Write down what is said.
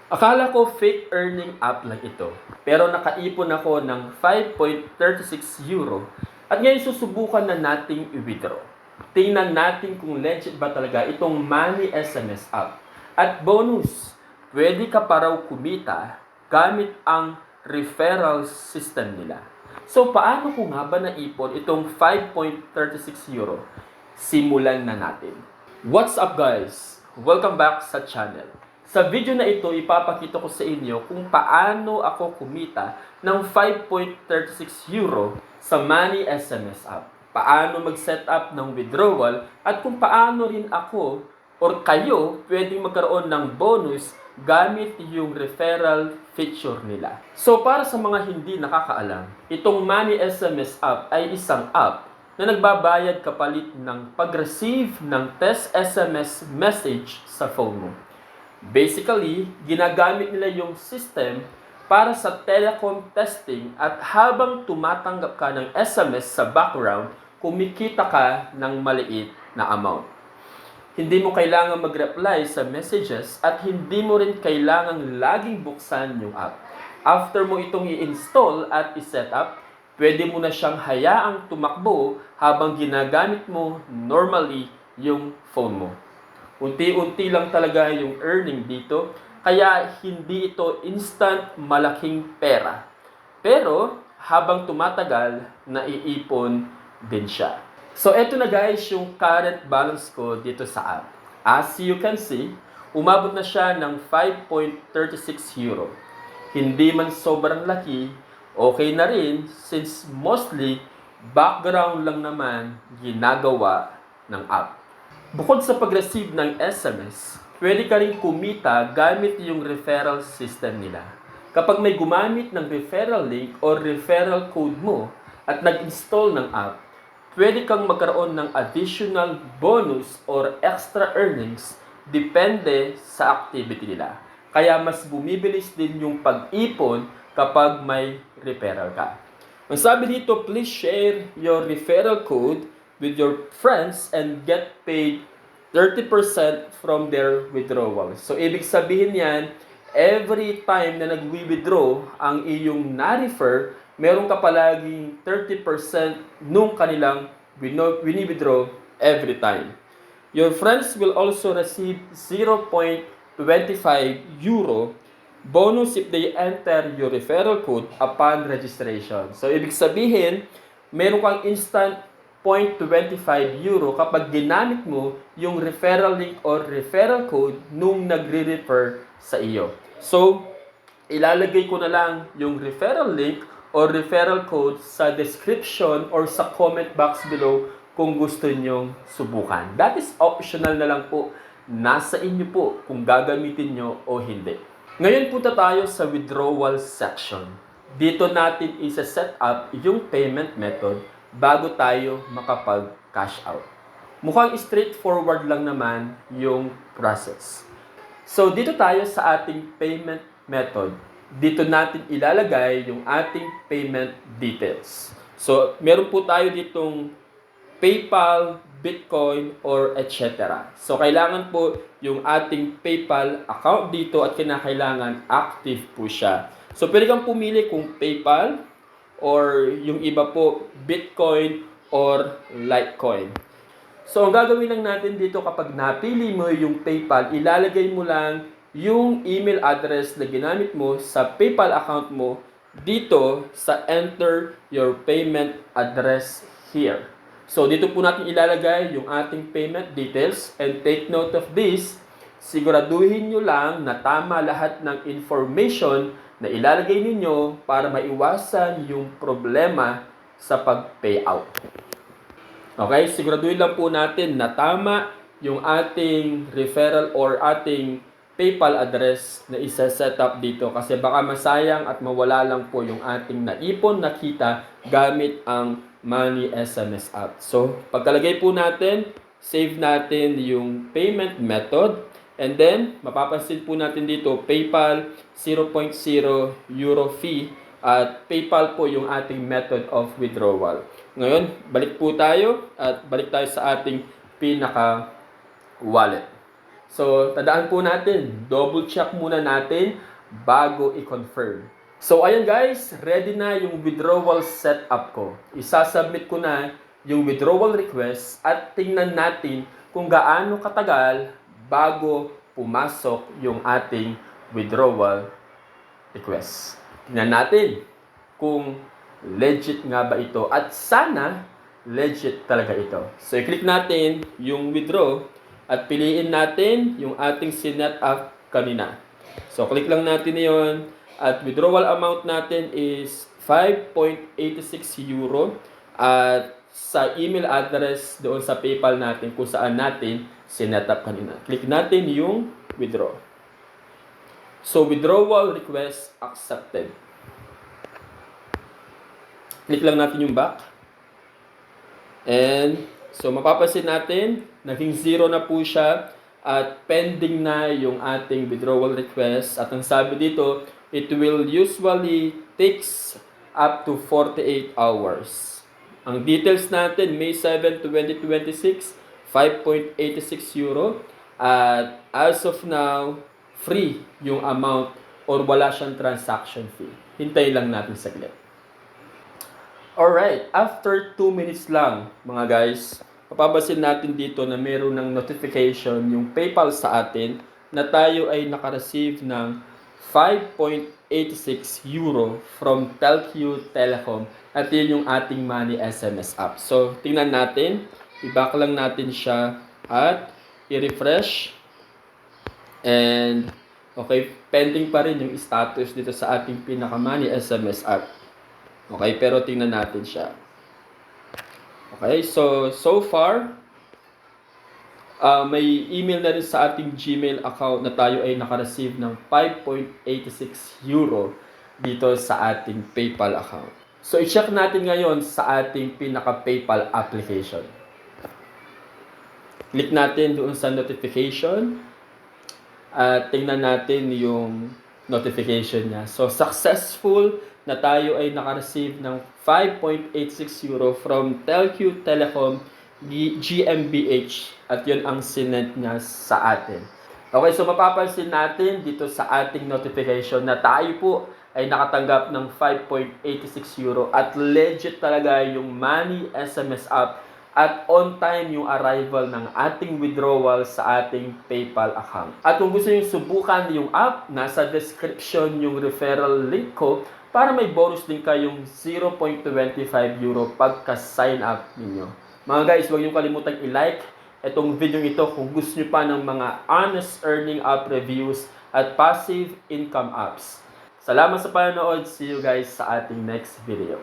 Akala ko fake earning app lang ito, pero nakaipon ako ng 5.36 euro at ngayon susubukan na nating i-withdraw. Tingnan natin kung legit ba talaga itong Money SMS app. At bonus, pwede ka pa raw kumita gamit ang referral system nila. So paano ko nga ba naipon itong 5.36 euro? Simulan na natin. What's up guys? Welcome back sa channel. Sa video na ito, ipapakita ko sa inyo kung paano ako kumita ng 5.36 euro sa Money SMS app. Paano mag-set up ng withdrawal at kung paano rin ako or kayo pwedeng magkaroon ng bonus gamit yung referral feature nila. So para sa mga hindi nakakaalam, itong Money SMS app ay isang app na nagbabayad kapalit ng pag-receive ng test SMS message sa phone mo. Basically, ginagamit nila yung system para sa telecom testing at habang tumatanggap ka ng SMS sa background, kumikita ka ng maliit na amount. Hindi mo kailangan mag-reply sa messages at hindi mo rin kailangang laging buksan yung app. After mo itong i-install at i-set up, pwede mo na siyang hayaang tumakbo habang ginagamit mo normally yung phone mo. Unti-unti lang talaga yung earning dito, kaya hindi ito instant malaking pera. Pero habang tumatagal, naiipon din siya. So eto na guys yung current balance ko dito sa app. As you can see, umabot na siya ng 5.36 euro. Hindi man sobrang laki, okay na rin since mostly background lang naman ginagawa ng app. Bukod sa pag-receive ng SMS, pwede ka rin kumita gamit yung referral system nila. Kapag may gumamit ng referral link or referral code mo at nag-install ng app, pwede kang magkaroon ng additional bonus or extra earnings depende sa activity nila. Kaya mas bumibilis din yung pag-ipon kapag may referral ka. Ang sabi dito, please share your referral code with your friends and get paid 30% from their withdrawal. So, ibig sabihin yan, every time na nag-withdraw ang iyong na-refer, meron ka palaging 30% nung kanilang wini-withdraw every time. Your friends will also receive 0.25 euro bonus if they enter your referral code upon registration. So, ibig sabihin, meron kang instant 0.25 euro kapag ginamit mo yung referral link or referral code nung nagre-refer sa iyo. So, ilalagay ko na lang yung referral link or referral code sa description or sa comment box below kung gusto nyong subukan. That is optional na lang po. Nasa inyo po kung gagamitin nyo o hindi. Ngayon punta tayo sa withdrawal section. Dito natin isa-set up yung payment method bago tayo makapag-cash out. Mukhang straightforward lang naman yung process. So, dito tayo sa ating payment method. Dito natin ilalagay yung ating payment details. So, meron po tayo ditong PayPal, Bitcoin, or etc. So, kailangan po yung ating PayPal account dito at kinakailangan active po siya. So, pwede kang pumili kung PayPal, or yung iba po, Bitcoin or Litecoin. So, ang gagawin lang natin dito kapag napili mo yung PayPal, ilalagay mo lang yung email address na ginamit mo sa PayPal account mo dito sa enter your payment address here. So, dito po natin ilalagay yung ating payment details and take note of this. Siguraduhin nyo lang na tama lahat ng information na ilalagay ninyo para maiwasan yung problema sa pag-payout. Okay, siguraduhin lang po natin na tama yung ating referral or ating PayPal address na isa-set up dito kasi baka masayang at mawala lang po yung ating naipon na kita gamit ang Money SMS app. So, pagkalagay po natin, save natin yung payment method. And then, mapapansin po natin dito, PayPal 0.0 euro fee at PayPal po yung ating method of withdrawal. Ngayon, balik po tayo at balik tayo sa ating pinaka-wallet. So, tandaan po natin, double check muna natin bago i-confirm. So, ayan guys, ready na yung withdrawal setup ko. Isasubmit ko na yung withdrawal request at tingnan natin kung gaano katagal bago pumasok yung ating withdrawal request. Tingnan natin kung legit nga ba ito at sana legit talaga ito. So, i-click natin yung withdraw at piliin natin yung ating sinet up kanina. So, click lang natin yon at withdrawal amount natin is 5.86 euro at sa email address doon sa PayPal natin kung saan natin sinet up kanina. Click natin yung withdraw. So, withdrawal request accepted. Click lang natin yung back. And, so mapapansin natin, naging 0 na po siya at pending na yung ating withdrawal request. At ang sabi dito, it will usually takes up to 48 hours. Ang details natin, May 7, 2026, 5.86 euro. At as of now, free yung amount or wala siyang transaction fee. Hintayin lang natin saglit. Alright, after 2 minutes lang, mga guys, mapapansin natin dito na meron ng notification yung PayPal sa atin na tayo ay nakareceive ng 5.86 euro from Telq Telecom at yun yung ating Money SMS app. So, tingnan natin, i-back lang natin siya at i-refresh and okay, pending pa rin yung status dito sa ating pinaka Money SMS app. Okay, pero tingnan natin siya. Okay, so far, may email na rin sa ating Gmail account na tayo ay nakareceive ng 5.86 euro dito sa ating PayPal account. So, i-check natin ngayon sa ating pinaka-PayPal application. Click natin doon sa notification at tingnan natin yung notification niya. So, successful na tayo ay nakareceive ng 5.86 euro from Telq Telecom GmbH at yun ang sinend niya sa atin. Okay, so mapapansin natin dito sa ating notification na tayo po ay nakatanggap ng 5.86 euro at legit talaga yung Money SMS app at on time yung arrival ng ating withdrawal sa ating PayPal account. At kung gusto nyo subukan yung app, nasa description yung referral link ko para may bonus din kayong 0.25 euro pagka-sign up ninyo. Mga guys, huwag nyo kalimutang i-like itong video ito kung gusto nyo pa ng mga honest earning app reviews at passive income apps. Salamat sa panonood. See you guys sa ating next video.